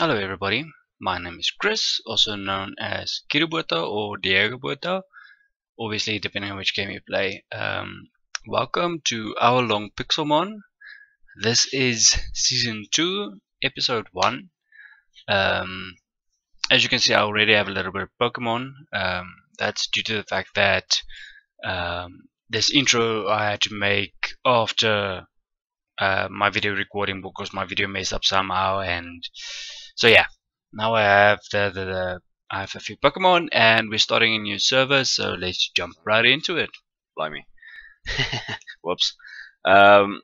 Hello everybody, my name is Chris, also known as Kirubotha or Diegobotha, obviously depending on which game you play. Welcome to our long Pixelmon. This is Season 2, Episode 1. As you can see, I already have a little bit of Pokemon. That's due to the fact that this intro I had to make after my video recording because my video messed up somehow, and so yeah, now I have I have a few Pokemon and we're starting a new server, so let's jump right into it. Blimey. Whoops. Um,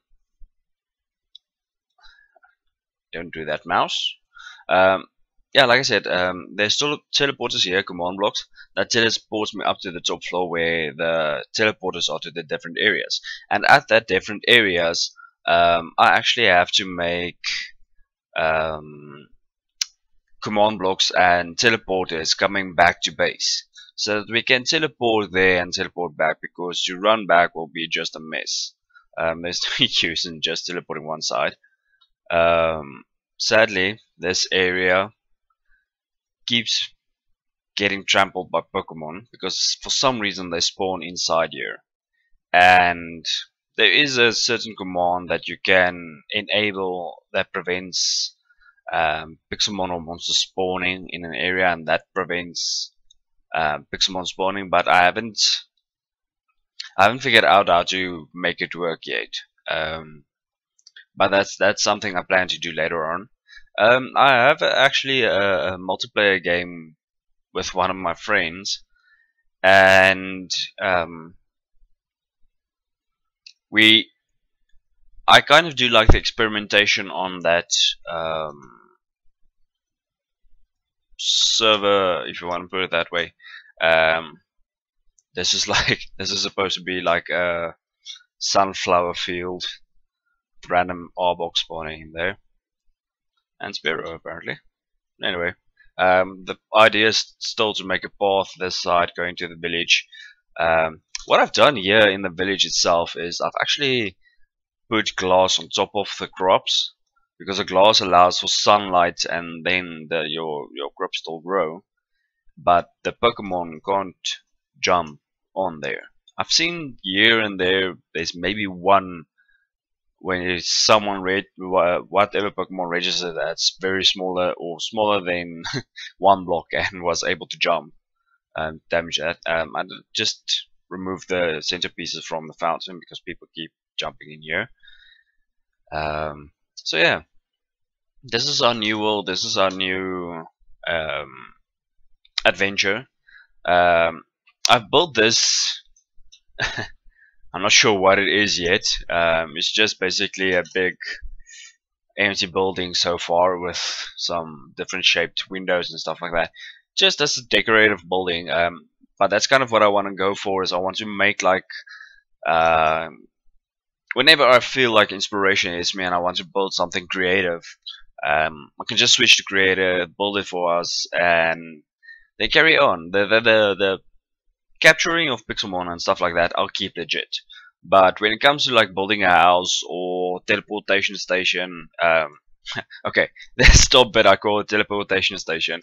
don't do that, mouse. Yeah, like I said, there's still teleporters here, command blocks, that teleports me up to the top floor where the teleporters are to the different areas. And at that different areas, I actually have to make um, command blocks and teleporters coming back to base so that we can teleport there and teleport back, because to run back will be just a mess. There's no use in just teleporting one side. Sadly, this area keeps getting trampled by Pokemon because for some reason they spawn inside here, and there is a certain command that you can enable that prevents Pixelmon or monsters spawning in an area, and that prevents Pixelmon spawning. But I haven't figured out how to make it work yet. But that's something I plan to do later on. I have actually a multiplayer game with one of my friends, and I kind of do like the experimentation on that server, if you want to put it that way. This is supposed to be like a sunflower field, random Arbok spawning in there, and Spearow apparently. Anyway, the idea is still to make a path this side going to the village. What I've done here in the village itself is I've actually put glass on top of the crops, because the glass allows for sunlight and then your crops still grow, but the Pokemon can't jump on there. I've seen here and there's maybe one when it's someone whatever Pokemon registered that's very smaller or smaller than one block and was able to jump and damage that. I just removed the centerpieces from the fountain because people keep jumping in here. So yeah, this is our new world. This is our new adventure. I've built this. I'm not sure what it is yet. It's just basically a big empty building so far with some different shaped windows and stuff like that. Just as a decorative building. But that's kind of what I want to go for. Is I want to make like whenever I feel like inspiration hits me and I want to build something creative, I can just switch to creator, build it for us, and then carry on. The capturing of Pixelmon and stuff like that, I'll keep legit. But when it comes to like building a house or teleportation station, okay, the top bit I call it teleportation station.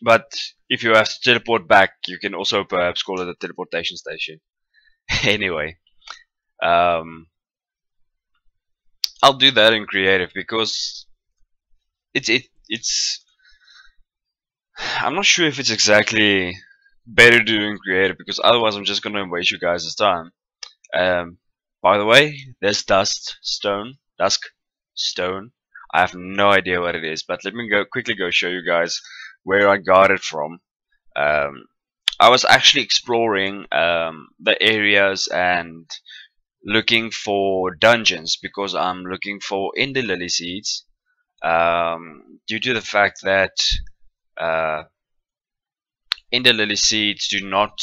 But if you have to teleport back, you can also perhaps call it a teleportation station. Anyway, I'll do that in creative because it's I'm not sure if it's exactly better doing creative, because otherwise I'm just gonna waste you guys' time. By the way, there's dusk stone. I have no idea what it is, but let me quickly go show you guys where I got it from. I was actually exploring the areas and looking for dungeons because I'm looking for Ender Lily seeds. Due to the fact that Ender Lily seeds do not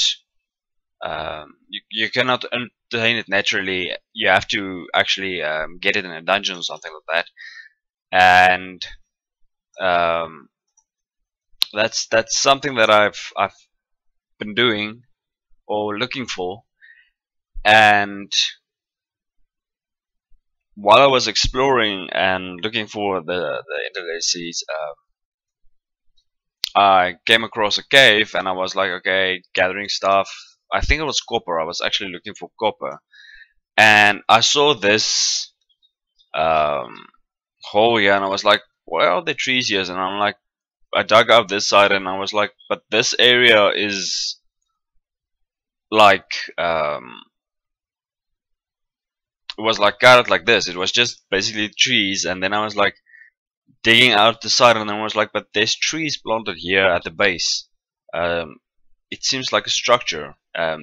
you cannot obtain it naturally. You have to actually get it in a dungeon or something like that, and that's something that I've been doing or looking for, and while I was exploring and looking for the interlaces, I came across a cave and I was like, okay, gathering stuff. I think it was copper. I was actually looking for copper, and I saw this um, hole here, and I was like, where are the trees here? And I'm like, I dug up this side, and I was like, but this area is like it was like cut like this. It was just basically trees, and then I was like digging out the side, and then I was like, but there's trees planted here at the base. Um, it seems like a structure.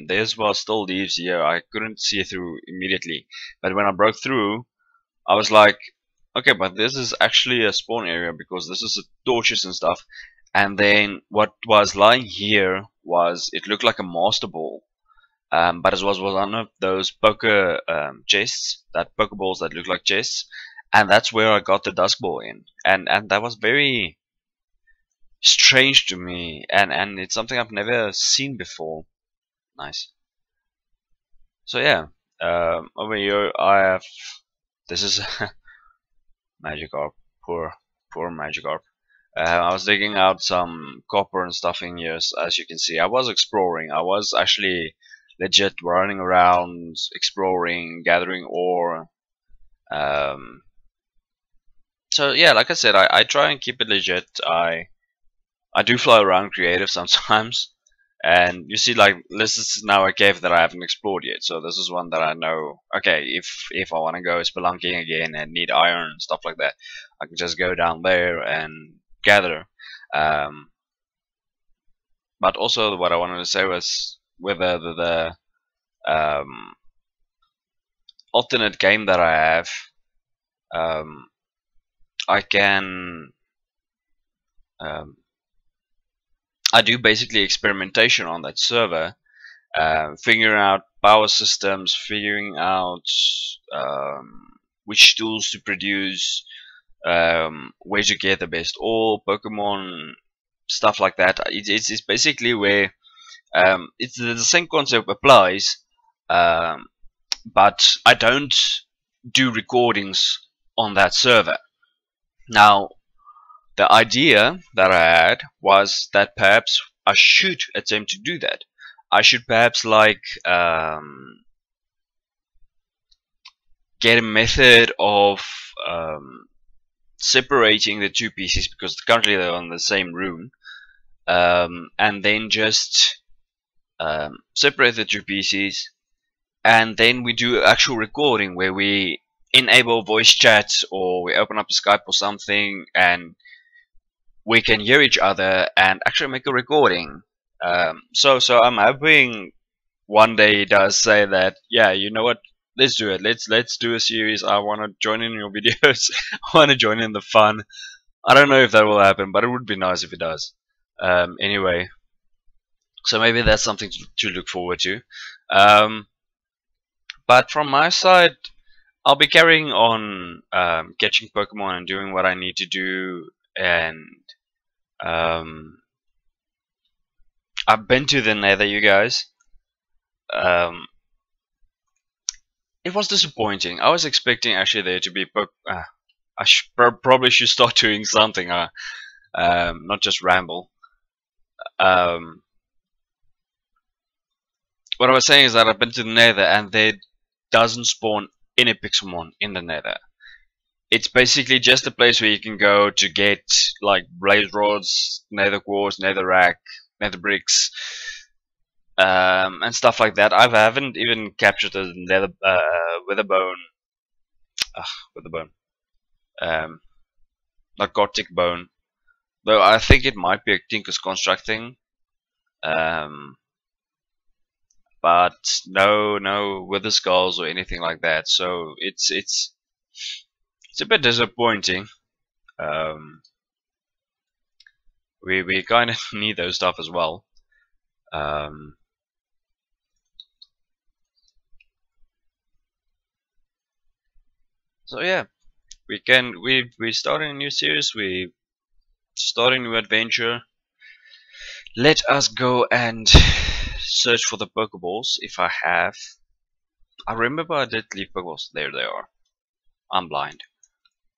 There's well still leaves here. I couldn't see through immediately, but when I broke through, I was like, okay, but this is actually a spawn area because this is torches and stuff. And then what was lying here was it looked like a master ball. But it was one of those poker chests, that poker balls that look like chests, and that's where I got the dusk ball in, and that was very strange to me, and it's something I've never seen before. Nice. So yeah, over here I have this is Magikarp, poor Magikarp. I was digging out some copper and stuff in here, as you can see. I was exploring. I was actually legit running around, exploring, gathering ore. Um, so yeah, like I said, I try and keep it legit. I do fly around creative sometimes, and you see, like this is now a cave that I haven't explored yet. So this is one that I know. Okay, if I want to go spelunking again and need iron and stuff like that, I can just go down there and gather. Um, but also, what I wanted to say was with the alternate game that I have, um, I can um, I do basically experimentation on that server, figuring out power systems, figuring out which tools to produce, where to get the best ore, Pokemon, stuff like that. It's basically where it's the same concept applies, um, but I don't do recordings on that server. Now, the idea that I had was that perhaps I should attempt to do that. I should perhaps like get a method of separating the two pieces because currently they're on the same room, and then just separate the two pieces, and then we do actual recording where we enable voice chat or we open up a Skype or something, and we can hear each other and actually make a recording. So I'm hoping one day he does say that, yeah, you know what, let's do it. Let's do a series. I want to join in your videos. I want to join in the fun. I don't know if that will happen, but it would be nice if it does. Anyway, so maybe that's something to look forward to. But from my side, I'll be carrying on catching Pokemon and doing what I need to do, and I've been to the Nether, you guys. Um, it was disappointing. I was expecting actually there to be I probably should start doing something, not just ramble. Um, what I was saying is that I've been to the Nether and there doesn't spawn any Pixelmon in the Nether. It's basically just a place where you can go to get like blaze rods, nether quartz, netherrack, nether bricks, and stuff like that. I haven't even captured a nether witherbone, witherbone, um, narcotic bone. Though I think it might be a Tinker's construct thing. Um, but no wither skulls or anything like that. So it's a bit disappointing. Um, we kind of need those stuff as well. Um, so yeah, we starting a new series. We starting a new adventure. Let us go and search for the Pokeballs if I have. I remember I did leave Pokeballs. There they are. I'm blind.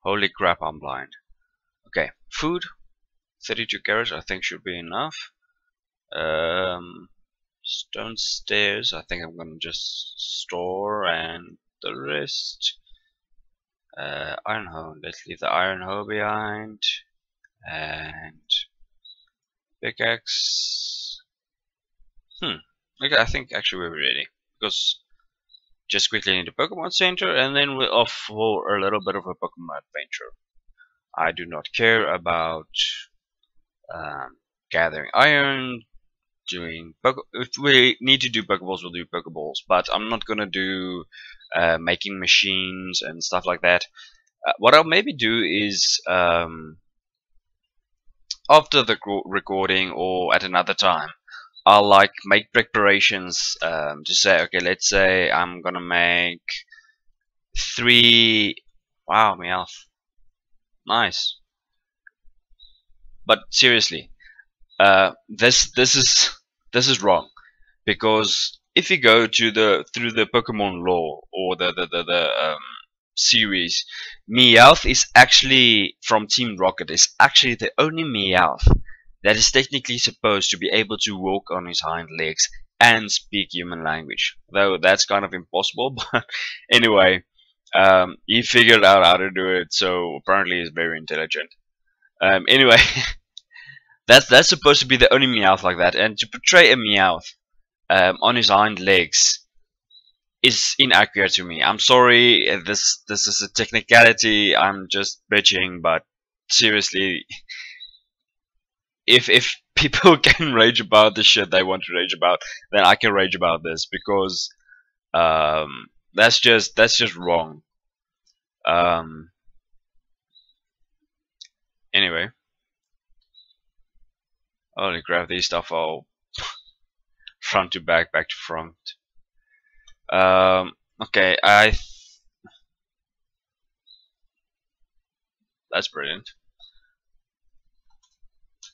Holy crap, I'm blind. Okay, food. 32 carrots I think should be enough. Stone stairs I think I'm gonna just store, and the rest. Iron hoe. Let's leave the iron hoe behind. And pickaxe. Okay, I think actually we're ready, because just quickly need a Pokemon Center, and then we're off for a little bit of a Pokemon adventure. I do not care about gathering iron, if we need to do Pokeballs, we'll do Pokeballs, but I'm not gonna do making machines and stuff like that. What I'll maybe do is after the recording or at another time, I'll like make preparations to say, okay, let's say I'm gonna make 3. Wow, Meowth, nice. But seriously, this is wrong, because if you go to through the Pokemon lore or the series, Meowth is actually from Team Rocket is actually the only Meowth that is technically supposed to be able to walk on his hind legs and speak human language. Though that's kind of impossible, but anyway, he figured out how to do it, so apparently he's very intelligent. Anyway, that's supposed to be the only Meowth like that, and to portray a Meowth on his hind legs is inaccurate to me. I'm sorry, this is a technicality. I'm just bitching, but seriously, if people can rage about the shit they want to rage about, then I can rage about this, because that's just wrong. Anyway, only grab these stuff all front to back, back to front. Okay, that's brilliant.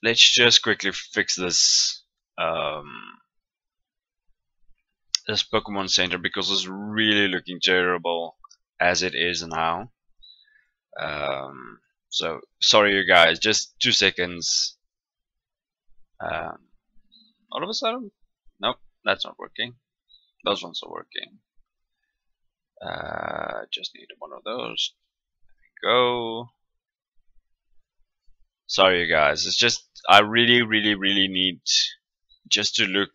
Let's just quickly fix this this Pokemon Center, because it's really looking terrible as it is now. So sorry you guys, just 2 seconds. All of a sudden, nope, that's not working. Those ones are working. Just need one of those. There we go. Sorry you guys, it's just I really need just to look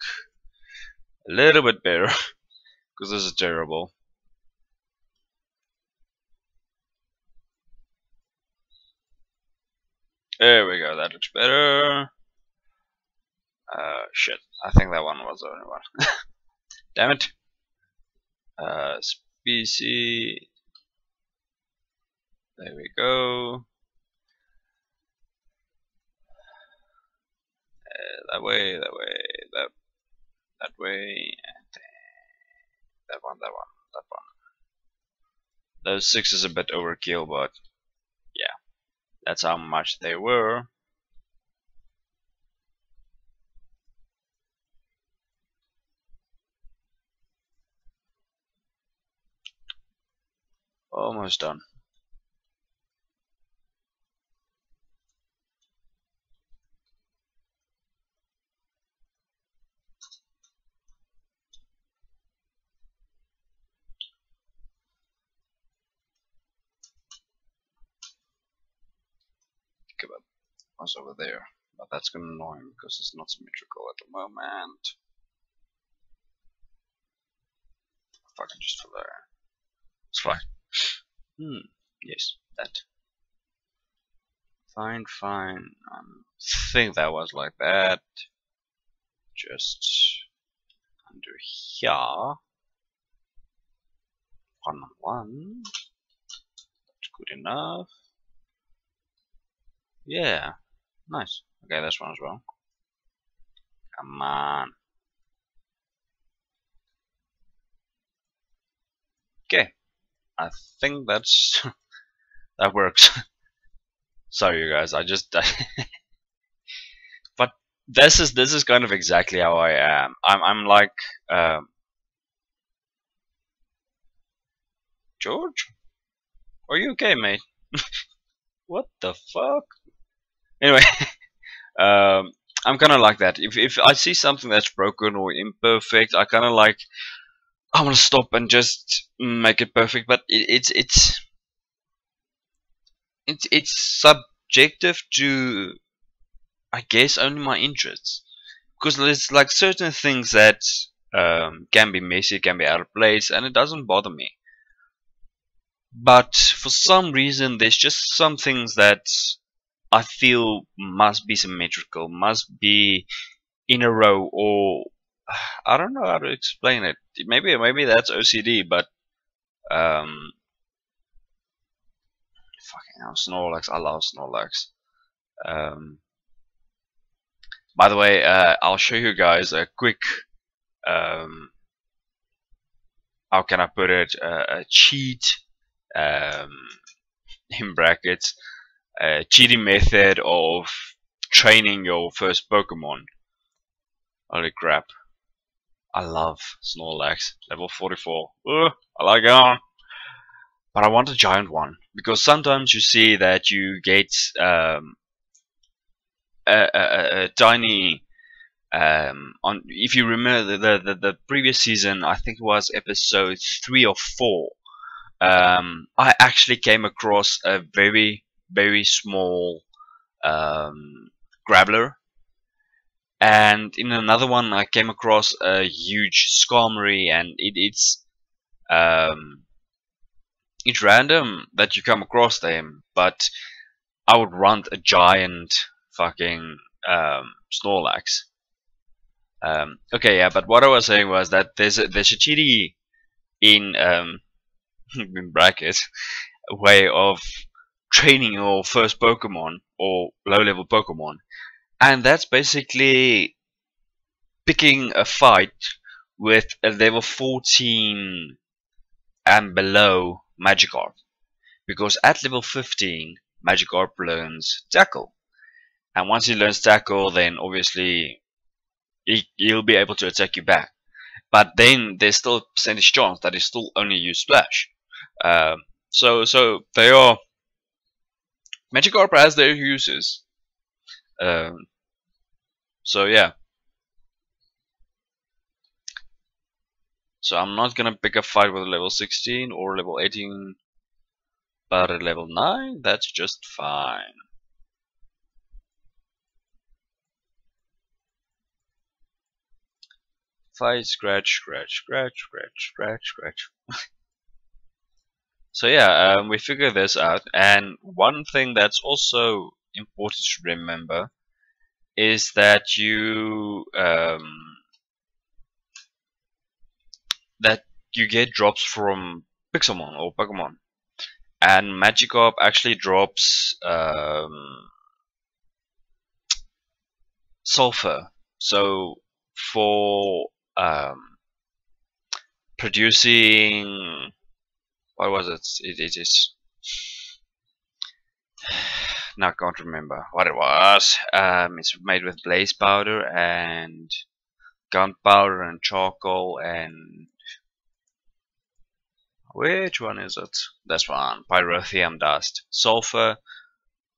a little bit better, because this is terrible. There we go, that looks better. Shit, I think that one was the only one. Damn it. Species. There we go. That way, that way, that way, and that one. Those 6 is a bit overkill, but yeah, that's how much they were. Almost done. Kebab was over there, but that's gonna annoy him because it's not symmetrical at the moment. If I can just fill there, it's fine. Yes, that. Fine. I think that was like that. Just under here. 1 on 1. That's good enough. Yeah, nice. Okay, this one as well. Come on. Okay, I think that's that works. Sorry, you guys. I just but this is kind of exactly how I am. I'm like George. Are you okay, mate? What the fuck? Anyway, um, I'm kind of like that. If I see something that's broken or imperfect, I kind of like I want to stop and just make it perfect. But it's subjective to, I guess, only my interests, because there's like certain things that can be messy, can be out of place, and it doesn't bother me. But for some reason, there's just some things that I feel must be symmetrical, must be in a row, or I don't know how to explain it. Maybe that's OCD, but um, fucking hell, Snorlax. I love Snorlax. Um, by the way, I'll show you guys a quick um, how can I put it, a cheat, um, in brackets, a cheating method of training your first Pokemon. Holy crap. I love Snorlax, level 44. I like it. But I want a giant one, because sometimes you see that you get a tiny on. If you remember the previous season, I think it was episode 3 or 4. I actually came across a very small Graveler, and in another one I came across a huge Skarmory, and it's random that you come across them, but I would want a giant fucking Snorlax. Okay, yeah, but what I was saying was that there's a cheaty in in brackets way of training your first Pokemon or low level Pokemon, and that's basically picking a fight with a level 14 and below Magikarp, because at level 15 Magikarp learns Tackle, and once he learns Tackle, then obviously he'll be able to attack you back. But then there's still a percentage chance that he still only use Splash. So they are, Magikarp has their uses. Um, so yeah. So I'm not gonna pick a fight with a level 16 or level 18, but at level 9, that's just fine. Fight, scratch, scratch, scratch, scratch, scratch, scratch. So yeah, we figure this out, and one thing that's also important to remember is that you get drops from Pixelmon or Pokemon, and Magikarp actually drops sulfur. So for producing, what was it? It is now I can't remember what it was. It's made with blaze powder and gunpowder and charcoal, and which one is it? This one, pyrotheum dust, sulfur,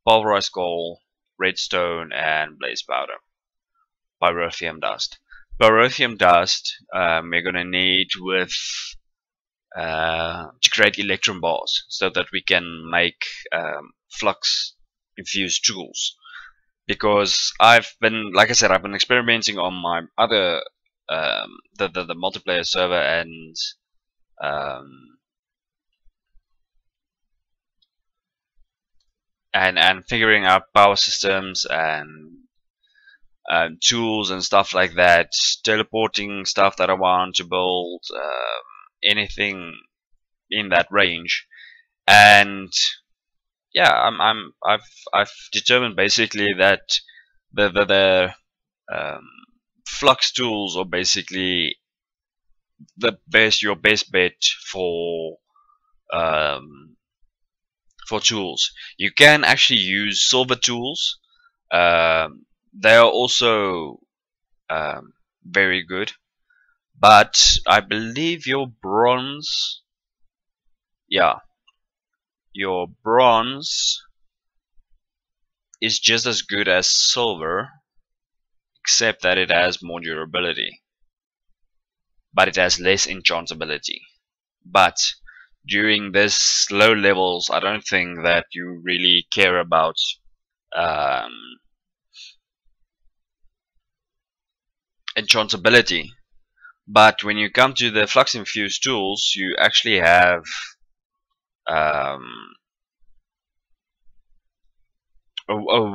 pulverized coal, redstone, and blaze powder. Pyrotheum dust. Pyrotheum dust we're gonna need with to create electron bars, so that we can make flux infused tools. Because I've been, like I said, I've been experimenting on my other the multiplayer server, um, and figuring out power systems and tools and stuff like that, teleporting stuff that I want to build, anything in that range. And yeah, I've determined basically that the flux tools are basically your best bet um, for tools. You can actually use silver tools. They are also very good, but I believe your bronze, yeah, your bronze is just as good as silver, except that it has more durability, but it has less enchantability. But during this low levels, I don't think that you really care about enchantability. But when you come to the flux infused tools, you actually have a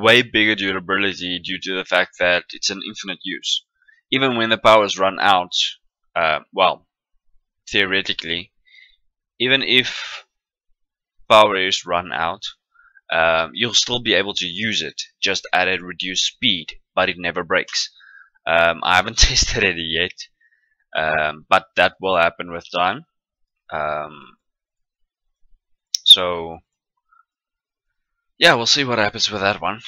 way bigger durability due to the fact that it's an infinite use. Even when the powers run out, well, theoretically, even if power is run out, you'll still be able to use it, just at a reduced speed, but it never breaks. I haven't tested it yet, but that will happen with time. So yeah, we'll see what happens with that one.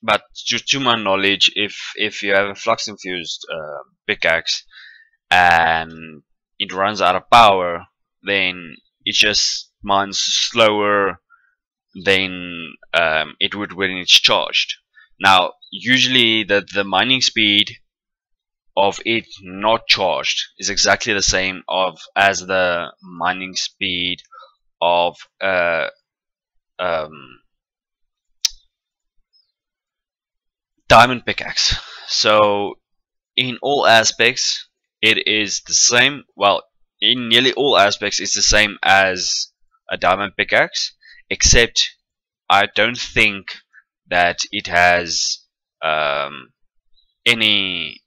But to my knowledge, if you have a flux infused pickaxe and it runs out of power, then it just mines slower than it would when it's charged. Now, usually the mining speed of it not charged is exactly the same as the mining speed of diamond pickaxe. So in all aspects it is the same. Well, in nearly all aspects it's the same as a diamond pickaxe, except I don't think that it has any.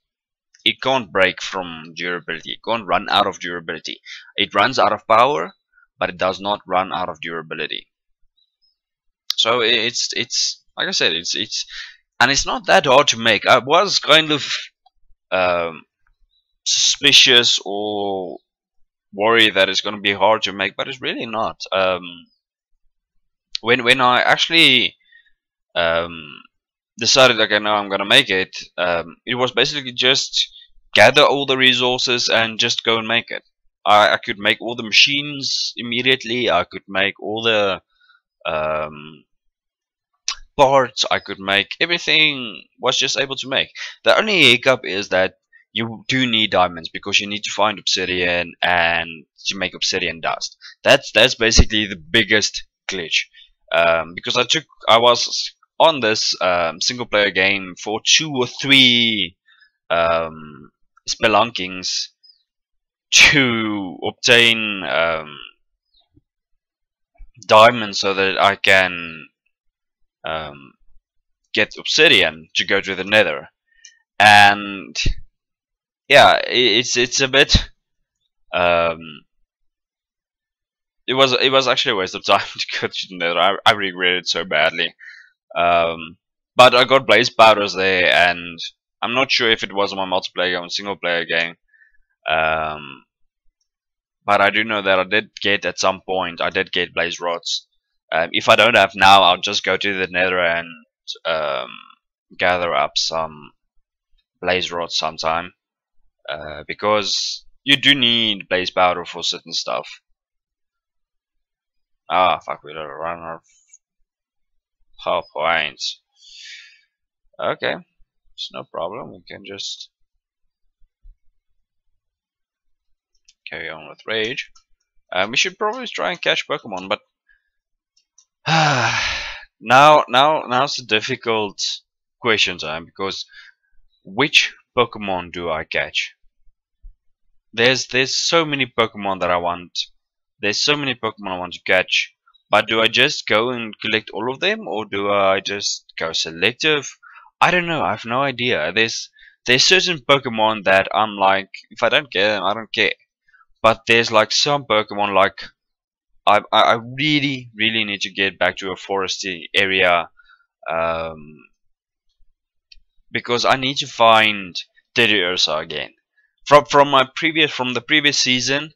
It can't break from durability. It can't run out of durability. It runs out of power, but it does not run out of durability. So it's like I said, it's and it's not that hard to make. I was kind of suspicious or worried that it's going to be hard to make, but it's really not. When I actually decided, okay, now I'm gonna make it, it was basically just gather all the resources and just go and make it. I could make all the machines immediately. I could make all the parts. I could make everything. Was just able to make. The only hiccup is that you do need diamonds because you need to find obsidian and to make obsidian dust. That's basically the biggest glitch. Because I was on this single player game for 2 or 3 spelunkings to obtain diamonds so that I can get obsidian to go to the nether. And yeah, it's a bit it was actually a waste of time to go to the nether. I regret it so badly. But I got blaze powders there, and I'm not sure if it was on my multiplayer game or single player game. But I do know that I did get at some point. I did get blaze rods. If I don't have now, I'll just go to the nether and gather up some blaze rods sometime. Because you do need blaze powder for certain stuff. Ah, fuck, we gotta run out of power points. Okay, it's no problem. We can just carry on with rage. We should probably try and catch Pokemon, but now's a difficult question time, because which Pokemon do I catch? There's so many Pokemon that I want. There's so many Pokemon I want to catch. But do I just go and collect all of them, or do I just go selective? I don't know. I have no idea. There's certain Pokemon that I'm like, if I don't get them, I don't care. But there's like some Pokemon, like I really need to get back to a foresty area, because I need to find Teddiursa again. From the previous season,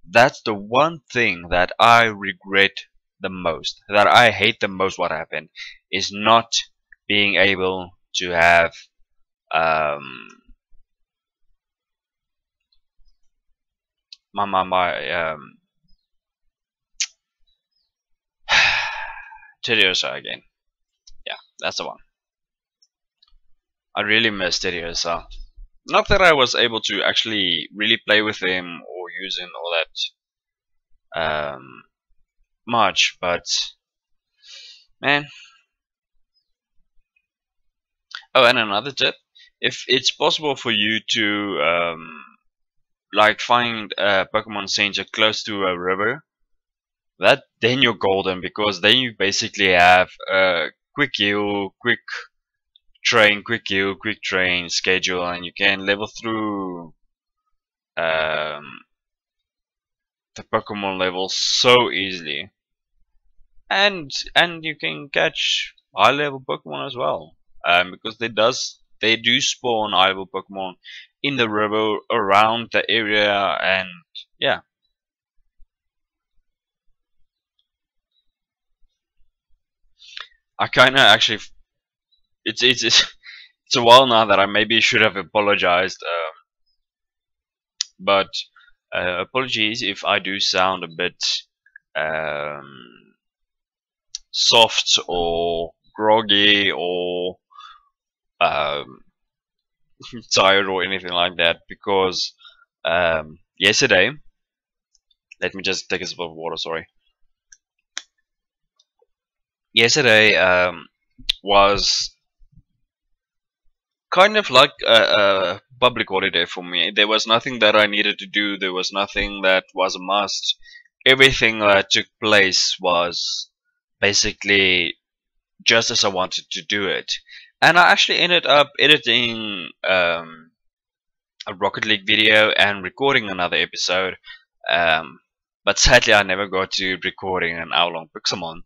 that's the one thing that I regret the most, that I hate the most. What happened is not being able to have my Tediosa again. Yeah, that's the one. I really miss Tediosa. Not that I was able to actually really play with him or use him all that much, but man. Oh, and another tip: if it's possible for you to like find a Pokemon Center close to a river, that then you're golden, because then you basically have a quick heal, quick heal, quick train schedule, and you can level through um, the Pokemon levels so easily, and you can catch high level Pokemon as well, because they do spawn high level Pokemon in the river around the area, and yeah. I kind of actually it's a while now that I maybe should have apologized, but apologies if I do sound a bit um, soft or groggy or um, tired or anything like that, because yesterday, let me just take a sip of water, sorry. Yesterday was kind of like a public holiday for me. There was nothing that I needed to do, there was nothing that was a must. Everything that took place was basically just as I wanted to do it. And I actually ended up editing a Rocket League video and recording another episode. But sadly, I never got to recording an hour-long Pixelmon.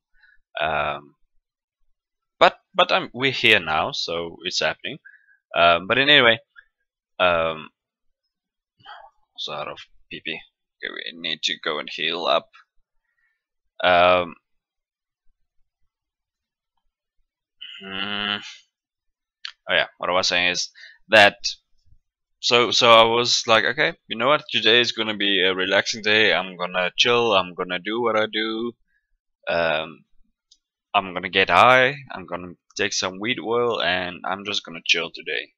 Um, but we're here now, so it's happening. But anyway, um, also out of PP. Okay, we need to go and heal up. Um, oh yeah, what I was saying is that. So I was like, okay, you know what? Today is gonna be a relaxing day. I'm gonna chill. I'm gonna do what I do. Um, I'm gonna get high. I'm gonna take some weed oil, and I'm just gonna chill today.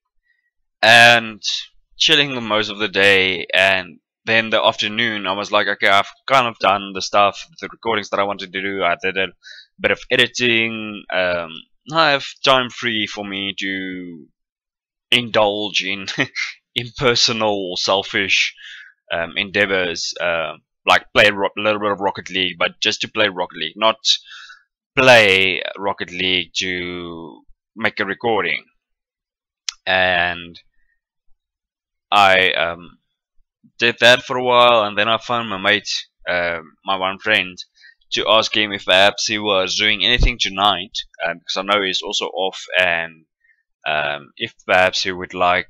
And chilling most of the day, and then the afternoon, I was like, okay, I've kind of done the stuff, the recordings that I wanted to do. I did a bit of editing. I have time free for me to indulge in impersonal, selfish endeavors, like play a little bit of Rocket League, but just to play Rocket League, not play Rocket League to make a recording. And I did that for a while, and then I found my mate, my one friend, to ask him if perhaps he was doing anything tonight, because I know he's also off, and if perhaps he would like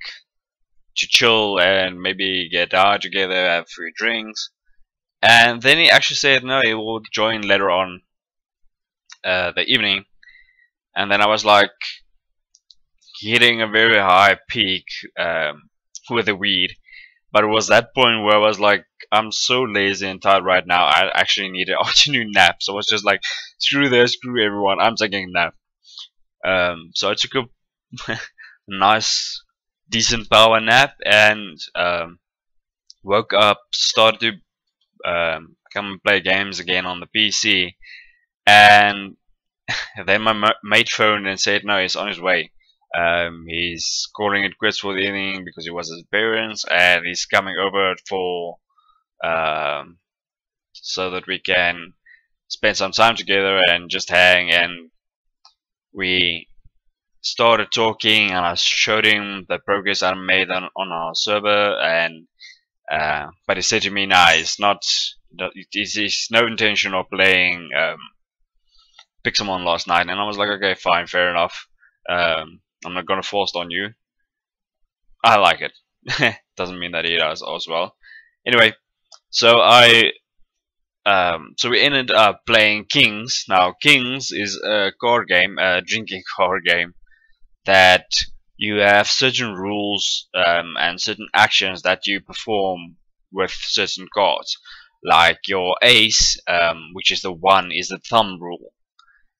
to chill and maybe get out together, have a few drinks. And then he actually said no, he will join later on the evening. And then I was like hitting a very high peak with the weed. But it was that point where I was like, I'm so lazy and tired right now. I actually need an afternoon nap. So I was just like, screw this, screw everyone. I'm taking a nap. So I took a nice, decent power nap, and woke up, started to come and play games again on the PC, and then my mate phoned and said no, he's on his way. He's calling it quits for the evening because he was at his parents, and he's coming over for um, so that we can spend some time together and just hang. And we started talking, and I showed him the progress I made on our server, and but he said to me, "Nah, it's not. It's no intention of playing Pixelmon last night." And I was like, "Okay, fine, fair enough. I'm not gonna force it on you. I like it. Doesn't mean that he does as well." Anyway, so so we ended up playing Kings. Now, Kings is a card game, a drinking card game that you have certain rules and certain actions that you perform with certain cards. Like your ace, which is the 1, is the thumb rule,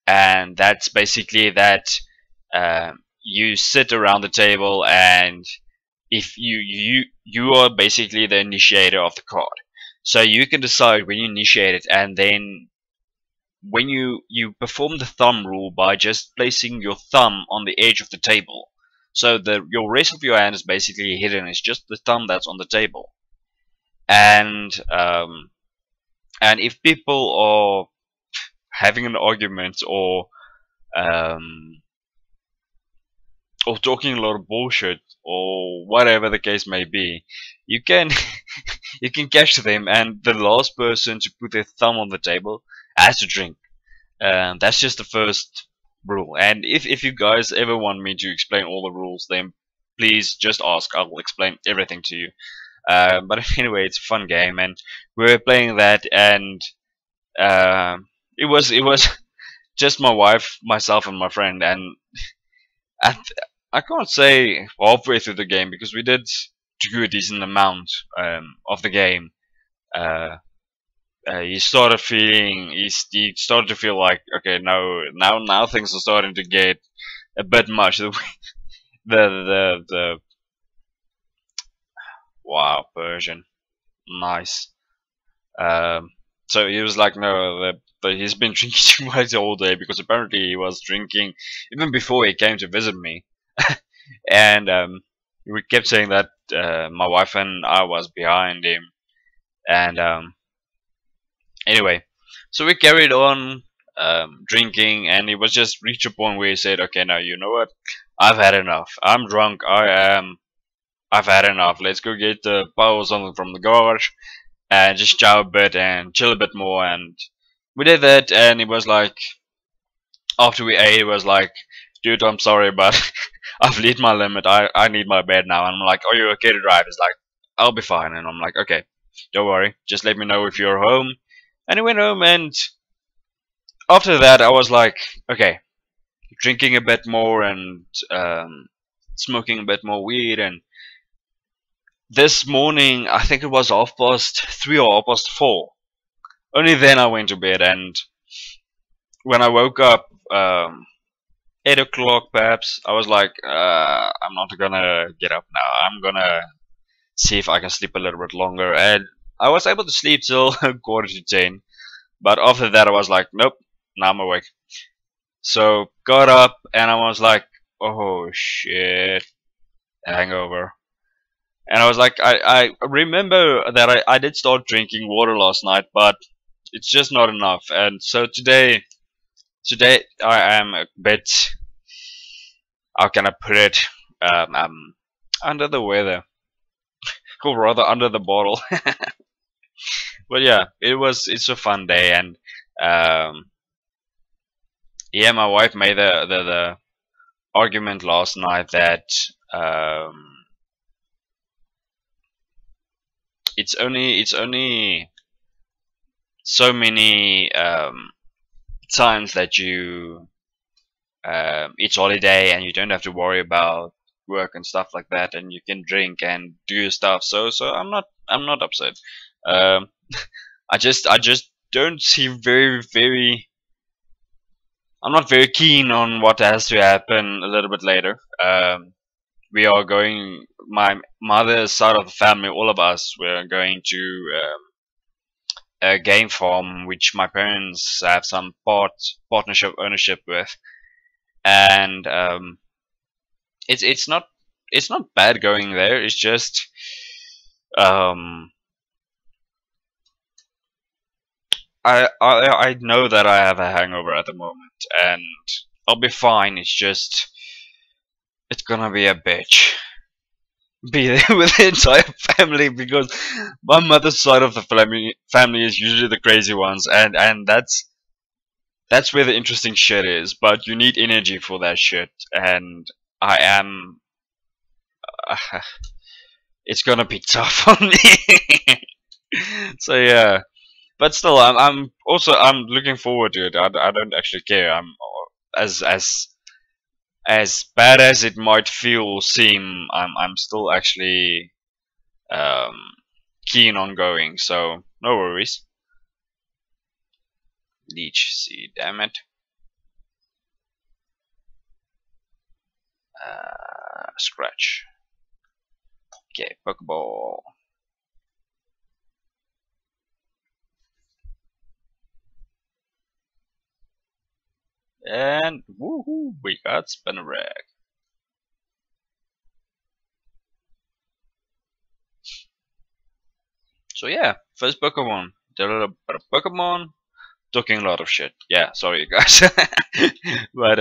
and that's basically that you sit around the table, and if you are basically the initiator of the card, so you can decide when you initiate it, and then when you perform the thumb rule by just placing your thumb on the edge of the table. So your rest of your hand is basically hidden. It's just the thumb that's on the table. And if people are having an argument, um, or talking a lot of bullshit, or whatever the case may be, you can you can catch them, and the last person to put their thumb on the table has to drink. That's just the first rule. And if you guys ever want me to explain all the rules, then please just ask. I'll explain everything to you. But anyway, it's a fun game, and we were playing that, and it was just my wife, myself, and my friend. And at, I can't say halfway through the game, because we did do a decent amount of the game. Uh, he started to feel like, okay, no, now things are starting to get a bit much. The wow, Persian, nice. Um, so he was like, no, he's been drinking too much all day, because apparently he was drinking even before he came to visit me. And we kept saying that my wife and I was behind him. And anyway, so we carried on drinking, and it was just reached a point where he said, okay, now you know what, I've had enough. I'm drunk. I've had enough. Let's go get the power or something from the garage and just chow a bit and chill a bit more. And we did that, and it was like, after we ate, it was like, dude, I'm sorry, but I've hit my limit. I need my bed now. And I'm like, are you okay to drive? It's like, I'll be fine. And I'm like, okay, don't worry, just let me know if you're home. And he went home, and after that I was like, okay, drinking a bit more, and smoking a bit more weed. And this morning, I think it was 3:30 or 4:30, only then I went to bed. And when I woke up, 8 o'clock perhaps, I was like, I'm not gonna get up now, I'm gonna see if I can sleep a little bit longer. And I was able to sleep till 9:45. But after that I was like, nope, now I'm awake. So got up, and I was like, oh shit, hangover. And I was like, I remember that I did start drinking water last night, but it's just not enough. And so today I am a bit, how can I put it, I'm under the weather, or rather under the bottle. But yeah, it's a fun day. And yeah, my wife made the argument last night that it's only so many times that it's holiday, and you don't have to worry about work and stuff like that, and you can drink and do your stuff. So I'm not upset. Um, I just don't see very. I'm not very keen on what has to happen a little bit later. We are going, my mother's side of the family, all of us, we're going to a game farm which my parents have some partnership ownership with. And it's not bad going there. It's just um, I know that I have a hangover at the moment, and I'll be fine. It's just, it's gonna be a bitch be there with the entire family, because my mother's side of the family is usually the crazy ones, and that's where the interesting shit is. But you need energy for that shit, and I am. It's gonna be tough on me. So yeah, but still, I'm looking forward to it. I don't actually care. I'm as bad as it might feel or seem. I'm still actually um keen on going, so no worries. Leech seed, damn it. Scratch. Okay, Pokeball. And woohoo, we got Spinnerack. So yeah, first Pokemon. Did a little bit of Pokemon, talking a lot of shit. Yeah, sorry guys. But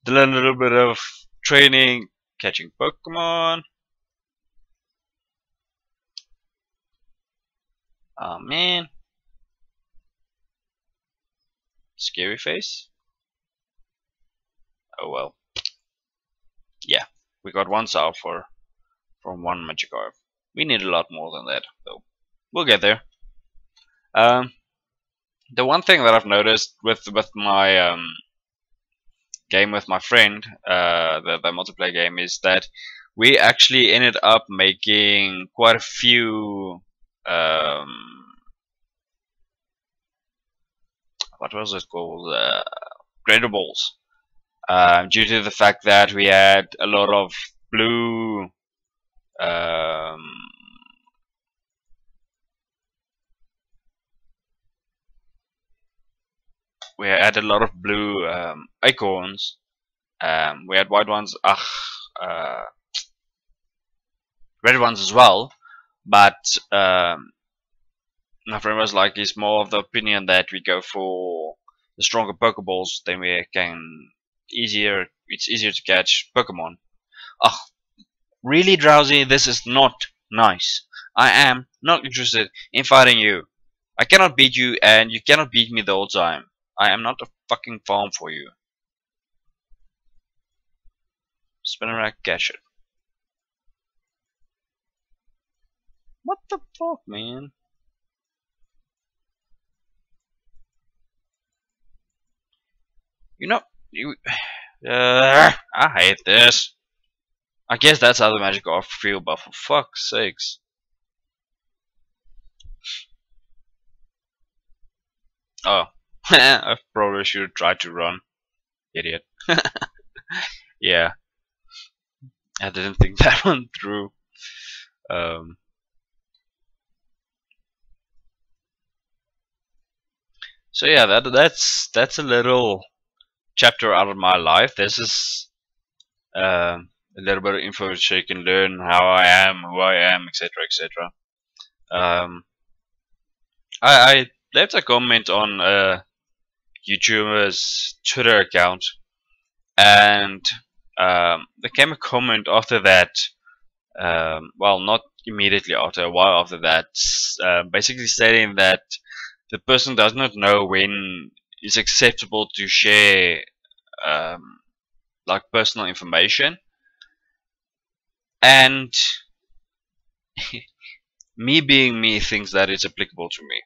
did a little bit of training, catching Pokemon. Oh man. Scary face. Oh well. Yeah, we got one Sulfur from one Magikarp. We need a lot more than that, though. We'll get there. The one thing that I've noticed with my game with my friend, the multiplayer game, is that we actually ended up making quite a few. What was it called? Gradables. Due to the fact that we had a lot of blue. We had a lot of blue acorns. We had white ones, red ones as well. But my friend was like, he's more of the opinion that we go for the stronger Pokeballs, then we can it's easier to catch Pokemon. Ugh, really, Drowsy, this is not nice. I am not interested in fighting you. I cannot beat you, and you cannot beat me the whole time. I am not a fucking farm for you. Spinnerack, catch it. What the fuck, man? You know, you. I hate this. I guess that's how the Magikarp feel, but for fuck's sakes. Oh, I probably should have tried to run. Idiot. Yeah, I didn't think that one through. So yeah, that's a little chapter out of my life. This is a little bit of info so you can learn how I am, who I am, etc., etc. I left a comment on a YouTuber's Twitter account, and there came a comment after that. Well, not immediately after, a while after that, basically stating that the person does not know when it's acceptable to share like personal information, and me being me thinks that it's applicable to me.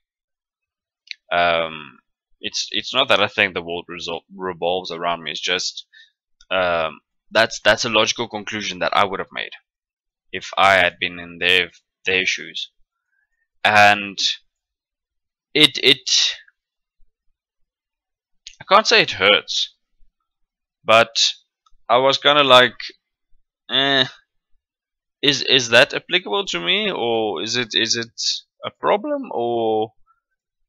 It's not that I think the world revolves around me. It's just that's a logical conclusion that I would have made if I had been in their shoes, and it I can't say it hurts, but I was kind of like, is that applicable to me, or is it a problem, or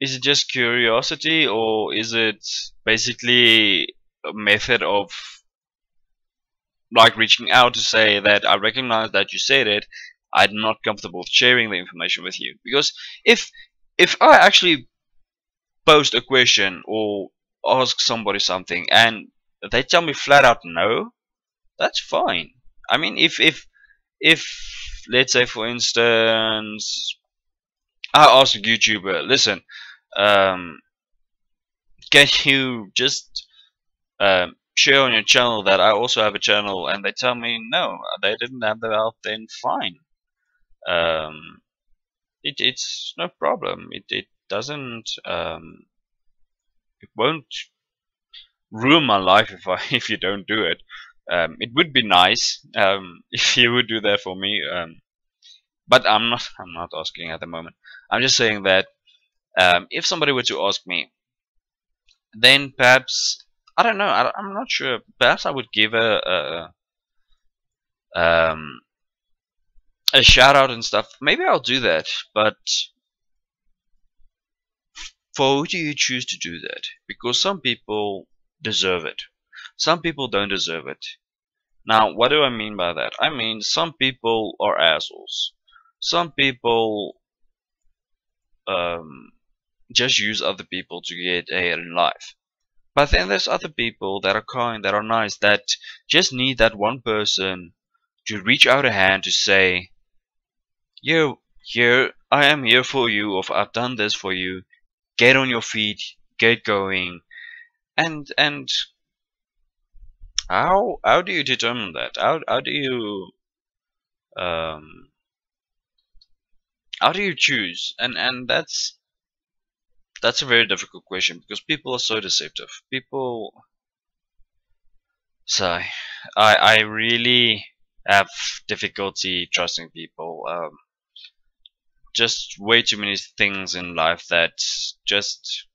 is it just curiosity, or is it basically a method of like reaching out to say that I recognize that you said it, I'm not comfortable sharing the information with you? Because if I actually post a question or ask somebody something and they tell me flat out no, that's fine. I mean, if let's say for instance I ask a YouTuber, listen, can you just share on your channel that I also have a channel, and they tell me no, they didn't have the help, then fine. It's no problem. It doesn't it won't ruin my life if you don't do it. It would be nice if you would do that for me. But I'm not asking at the moment. I'm just saying that if somebody were to ask me, then perhaps I don't know. I'm not sure. Perhaps I would give um, a shout out and stuff. Maybe I'll do that. But for who do you choose to do that? Because some people deserve it. Some people don't deserve it. Now, what do I mean by that? I mean, some people are assholes. Some people um, just use other people to get ahead in life. But then there's other people that are kind, that are nice, that just need that one person to reach out a hand to say, "Yo, here, I am here for you, or I've done this for you. Get on your feet, get going." And how do you determine that? Um how do you choose? And that's a very difficult question because people are so deceptive. People, so I really have difficulty trusting people. Just way too many things in life that just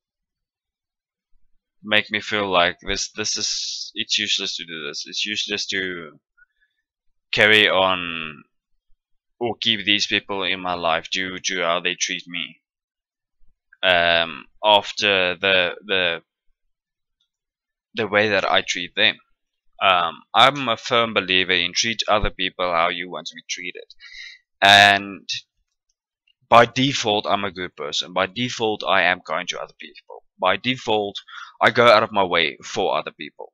make me feel like this is, it's useless to do this. It's useless to carry on or keep these people in my life due to how they treat me. After the way that I treat them. I'm a firm believer in treat other people how you want to be treated. And by default, I'm a good person. By default, I am kind to other people. By default, I go out of my way for other people.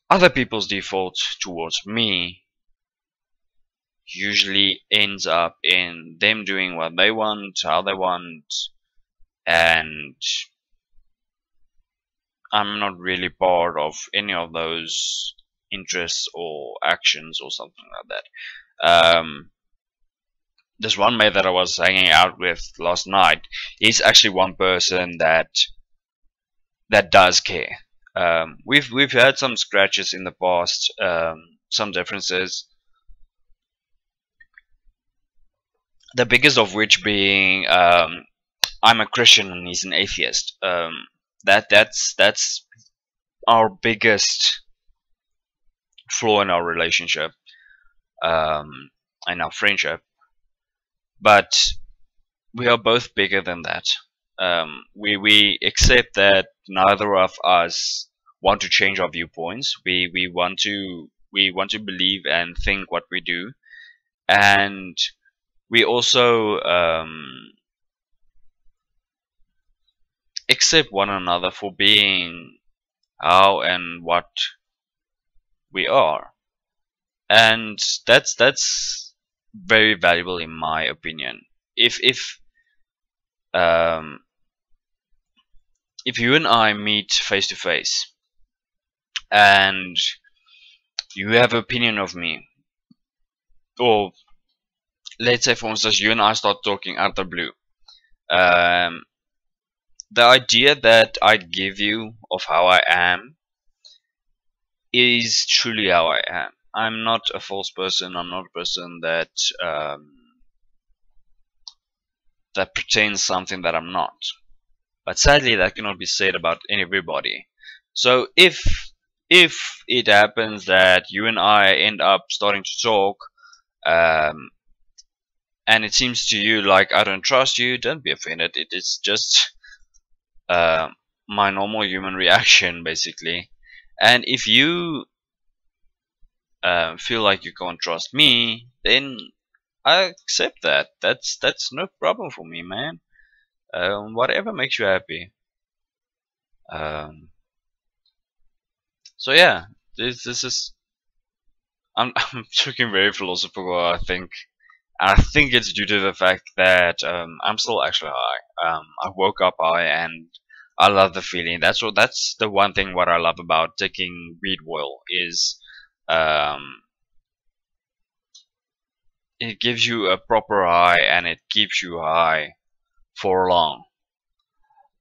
Other people's default towards me usually ends up in them doing what they want, how they want, and I'm not really part of any of those interests or actions or something like that. This one mate that I was hanging out with last night, he's actually one person that does care. We've had some scratches in the past, some differences. The biggest of which being I'm a Christian and he's an atheist. That's our biggest flaw in our relationship, and our friendship. But we are both bigger than that. We accept that neither of us want to change our viewpoints. We want to believe and think what we do, and we also accept one another for being how and what we are, and that's very valuable in my opinion. Um, if you and I meet face to face and you have an opinion of me, or let's say for instance you and I start talking out of the blue, um, the idea that I give you of how I am is truly how I am. I'm not a false person. I'm not a person um, that pretends something that I'm not. But sadly, that cannot be said about everybody. So if it happens that you and I end up starting to talk, um, and it seems to you like I don't trust you, don't be offended. It is just uh, my normal human reaction, basically. And if you feel like you can't trust me, then I accept that. That's no problem for me, man. Whatever makes you happy. Um, so yeah, this is I'm talking very philosophical. I think it's due to the fact that I'm still actually high. I woke up high and I love the feeling. That's the one thing what I love about taking weed oil is um, it gives you a proper high and it keeps you high for long.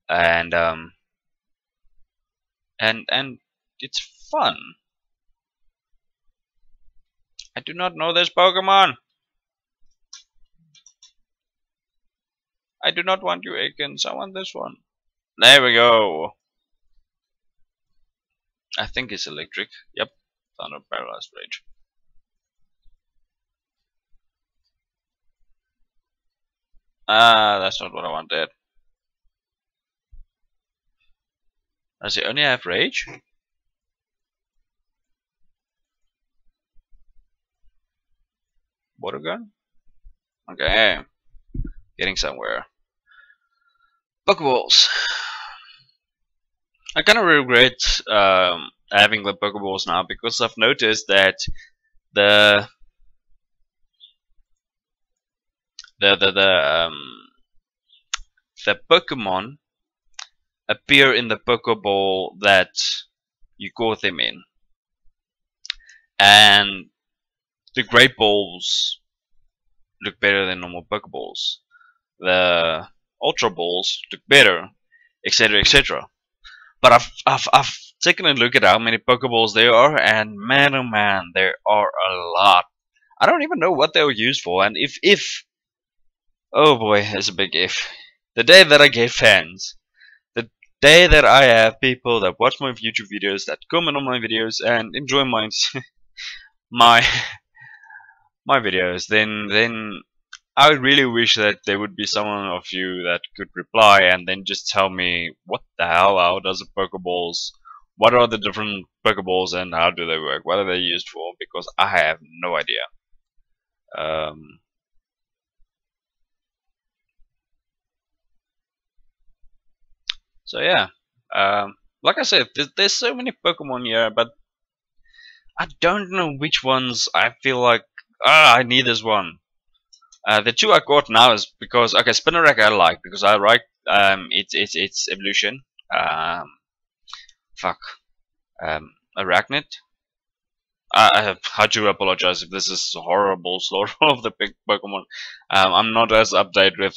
And and it's fun. I do not know this Pokemon. I do not want you, Akins. I want this one. There we go. I think it's electric. Yep. Thunder Paralyzed Rage. Ah, that's not what I wanted. Does he only have Rage? Water gun? Okay. Getting somewhere. Pokeballs. I kind of regret having the Pokeballs now because I've noticed that the the the the um, the Pokemon appear in the Pokeball that you caught them in, and the Great Balls look better than normal Pokeballs. The Ultra Balls look better, etc., etc. But I've taken a look at how many Pokeballs there are, and man, oh man, there are a lot. I don't even know what they were used for, and if oh boy, there's a big if. The day that I get fans, the day that I have people that watch my YouTube videos, that comment on my videos, and enjoy my my videos, then I really wish that there would be someone of you that could reply and then just tell me what the hell, how does a Pokeballs, what are the different Pokeballs and how do they work, what are they used for, because I have no idea. Um, so yeah, like I said, there's so many Pokemon here, but I don't know which ones I feel like, I need this one. The two I got now is because, okay, Spinnerack I like because I like its evolution. Fuck. Arachnid. I do apologize if this is a horrible slaughter of the big Pokemon. I'm not as updated with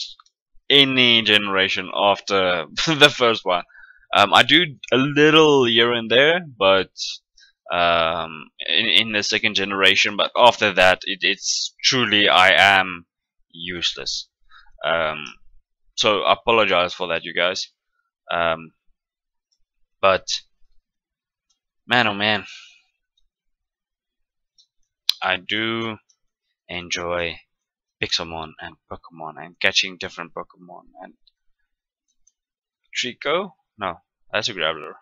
any generation after the first one. I do a little here and there, but in the second generation. But after that, it's truly I am useless. Um, so I apologize for that, you guys. Um, but man, oh man, I do enjoy Pixelmon and Pokemon and catching different Pokemon and Trico. No, that's a Graveler.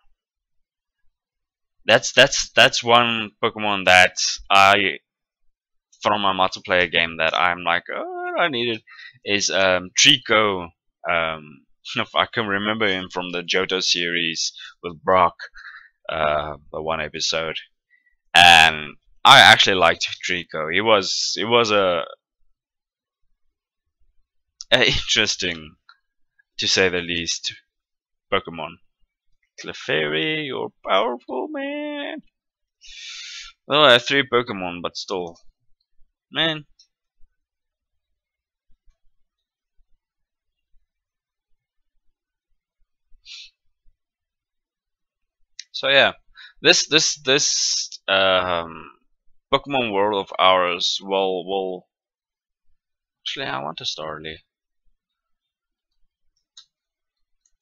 That's one Pokemon that I from a multiplayer game that I'm like, oh, I need it is Trico. If I can remember him from the Johto series with Brock, the one episode, and I actually liked Trico. It was a interesting, to say the least, Pokemon. Clefairy, you're powerful, man. Well, I have 3 Pokemon, but still, man. So yeah, this Pokemon world of ours will actually I want to Starly.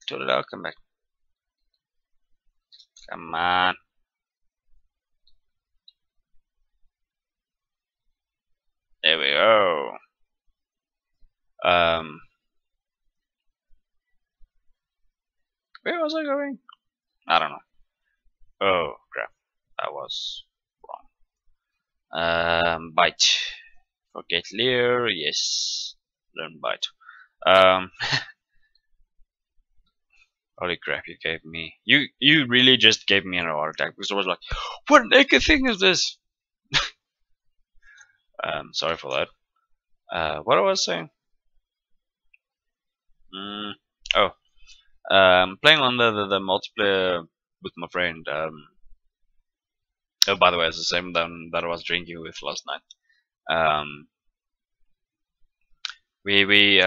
Totodile, come back. Come on. There we go. Um, where was I going? I don't know. Oh crap, that was wrong. Bite. Forget Leer. Yes, learn bite. Um, holy crap, you gave me. You really just gave me an heart attack because I was like, what naked thing is this? Sorry for that. What I was saying? Mm, oh, playing on the multiplayer with my friend. Oh, by the way, it's the same that I was drinking with last night. Um, we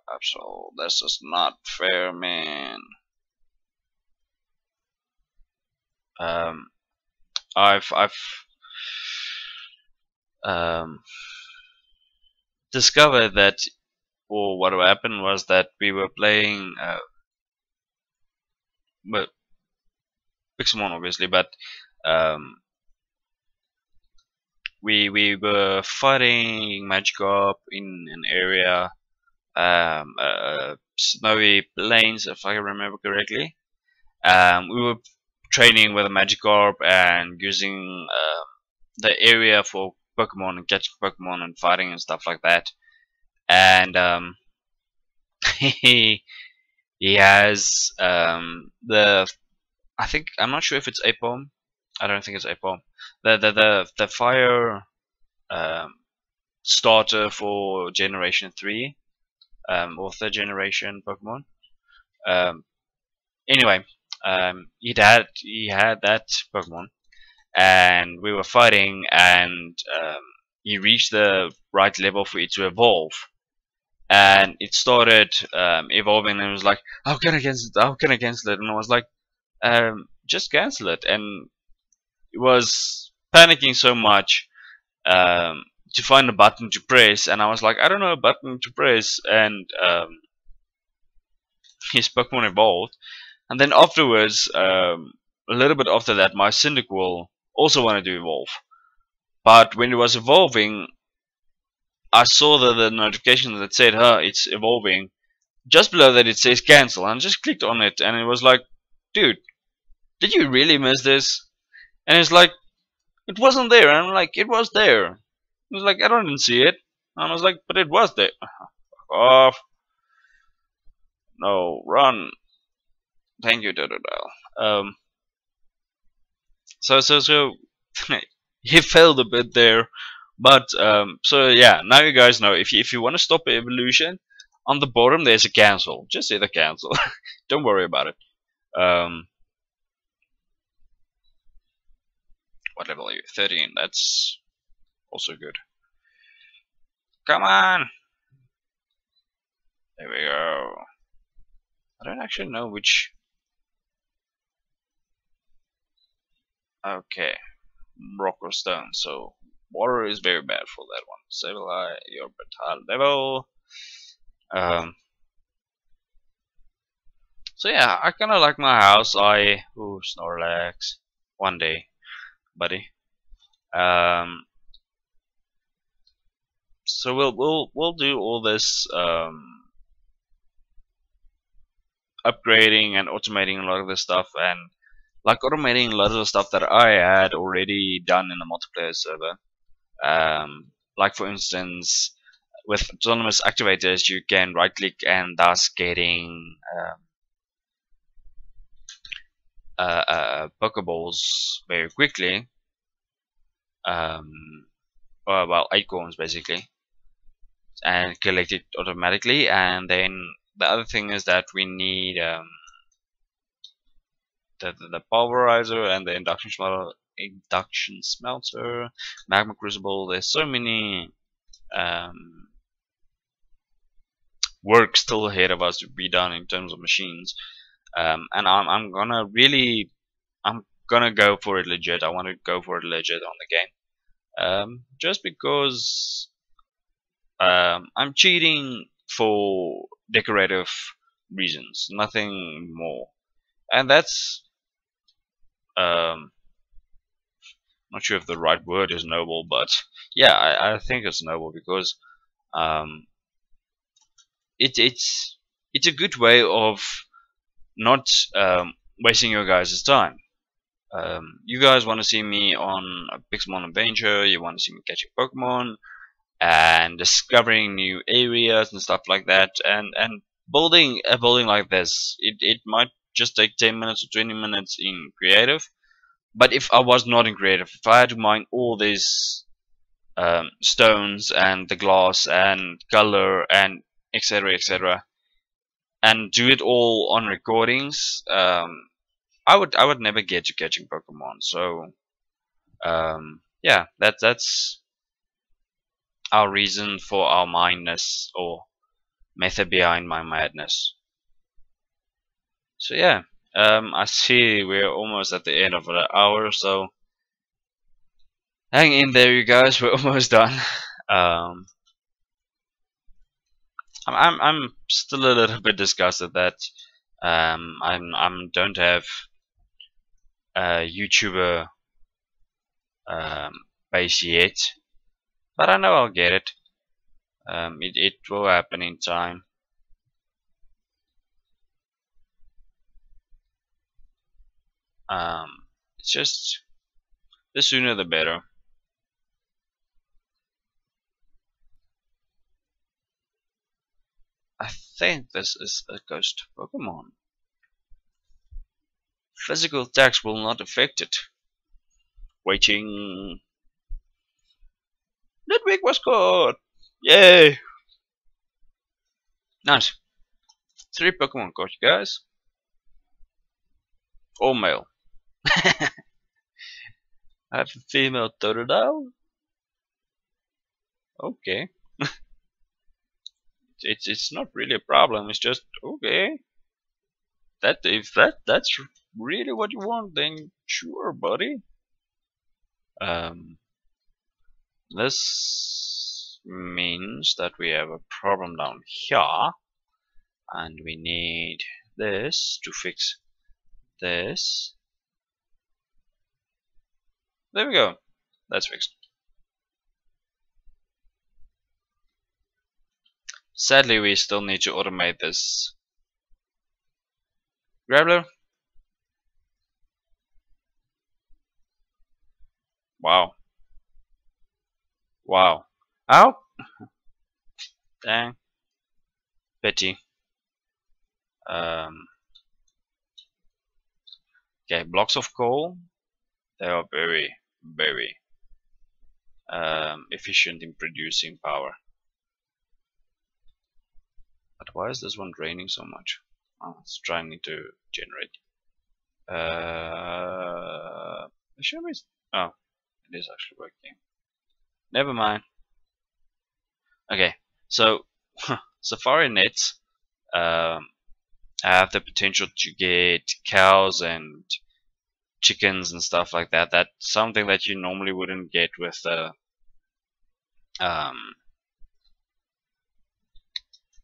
Absol, this is not fair, man. Um, I've um, discovered that, or what happened was that we were playing but Pixelmon obviously, but um, we were fighting Magikarp in an area, snowy plains, if I remember correctly. We were training with a Magikarp and using the area for Pokemon and catching Pokemon and fighting and stuff like that. And he has the, I think, I'm not sure if it's Apom. I don't think it's Apom. The fire um, starter for Generation 3, or third generation Pokemon. Um, anyway, he had that Pokemon, and we were fighting, and he reached the right level for it to evolve, and it started evolving, and it was like, how can I cancel it? How can I cancel it? And I was like, just cancel it. And it was panicking so much to find a button to press, and I was like, I don't know a button to press, and his Pokemon evolved. And then afterwards, a little bit after that, my Cyndaquil also wanted to evolve. But when it was evolving, I saw the notification that said, it's evolving. Just below that it says cancel, and I just clicked on it, and it was like, dude, did you really miss this? And it's like, it wasn't there, and I'm like, it was there. It was like, I didn't see it. And I was like, but it was there. Fuck off. No, run. Thank you, Dododile. So he failed a bit there, but so yeah, now you guys know, if you want to stop evolution, on the bottom there's a cancel. Just say the cancel. Don't worry about it. What level are you? 13. That's also good. Come on. There we go. I don't actually know which. Okay, rock or stone. So water is very bad for that one. Stabilize your battle level. So yeah, I kind of like my house. Ooh, Snorlax. One day, buddy. So we'll do all this upgrading and automating a lot of this stuff, and like automating a lot of the stuff that I had already done in the multiplayer server. Like for instance, with autonomous activators, you can right click and thus getting Pokeballs very quickly. Well, acorns basically, and collect it automatically. And then the other thing is that we need the pulverizer and the induction smelter, magma crucible. There's so many work still ahead of us to be done in terms of machines, and I'm gonna go for it legit. I want to go for it legit on the game, just because I'm cheating for decorative reasons, nothing more. And that's not sure if the right word is noble, but yeah, I think it's noble because it's a good way of not wasting your guys' time. You guys want to see me on a Pixelmon adventure, you want to see me catching Pokemon and discovering new areas and stuff like that, and building a building like this. It might just take 10 minutes or 20 minutes in creative, but if I was not in creative, if I had to mine all these stones and the glass and color and etc., and do it all on recordings, I would never get to catching Pokemon. So yeah, that's our reason for our mindness, or method behind my madness. So yeah, I see we're almost at the end of the hour, so Hang in there, you guys. We're almost done. Um, I'm still a little bit disgusted that I'm don't have a YouTuber um, base yet, but I know I'll get it. It will happen in time. It's just the sooner the better. I think this is a ghost Pokemon. Physical attacks will not affect it. Waiting. Ludwig was caught! Yay! Nice. 3 Pokemon caught, you guys. All male. I have a female Totodile. Okay. It's not really a problem. It's just okay. That if that's really what you want, then sure, buddy. This means that we have a problem down here, and we need this to fix this. There we go. That's fixed. Sadly, we still need to automate this. Grappler. Wow. Wow. Ow! Dang. Pity. Okay, blocks of coal. They are very, very efficient in producing power. But why is this one draining so much? Oh, it's trying to generate. Should we? Oh, it is actually working. Never mind. Okay, so Safari nets have the potential to get cows and chickens and stuff like that. That's something that you normally wouldn't get with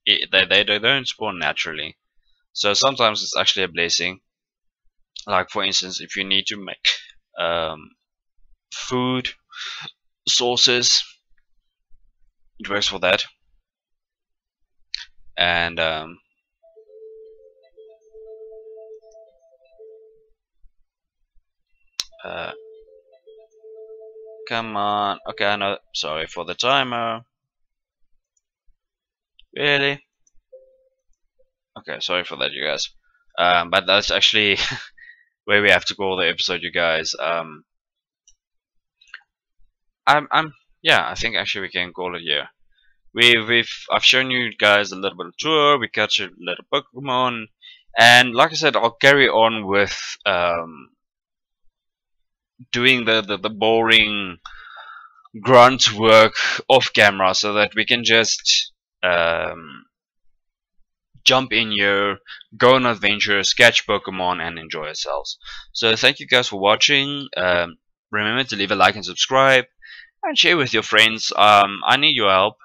they don't spawn naturally. So sometimes it's actually a blessing. Like for instance, if you need to make food sources, it works for that. And come on. Okay, I know. Sorry for the timer. Really? Okay, sorry for that, you guys. But that's actually where we have to call the episode, you guys. Yeah, I think actually we can call it here. I've shown you guys a little bit of tour. We catch a little Pokemon, and like I said, I'll carry on with doing the boring grunt work off camera, so that we can just jump in here, go on adventures, catch Pokemon, and enjoy ourselves. So thank you guys for watching. Remember to leave a like and subscribe, and share with your friends. I need your help,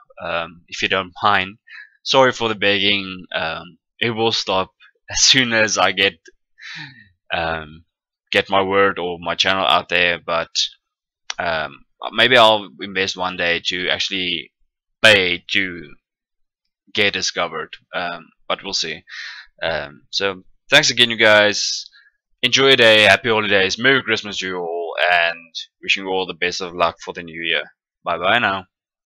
if you don't mind. Sorry for the begging. It will stop as soon as I get my word or my channel out there. But maybe I'll invest one day to actually pay to get discovered. But we'll see. So thanks again, you guys. Enjoy your day. Happy holidays. Merry Christmas to you all, and wishing you all the best of luck for the new year. Bye bye now.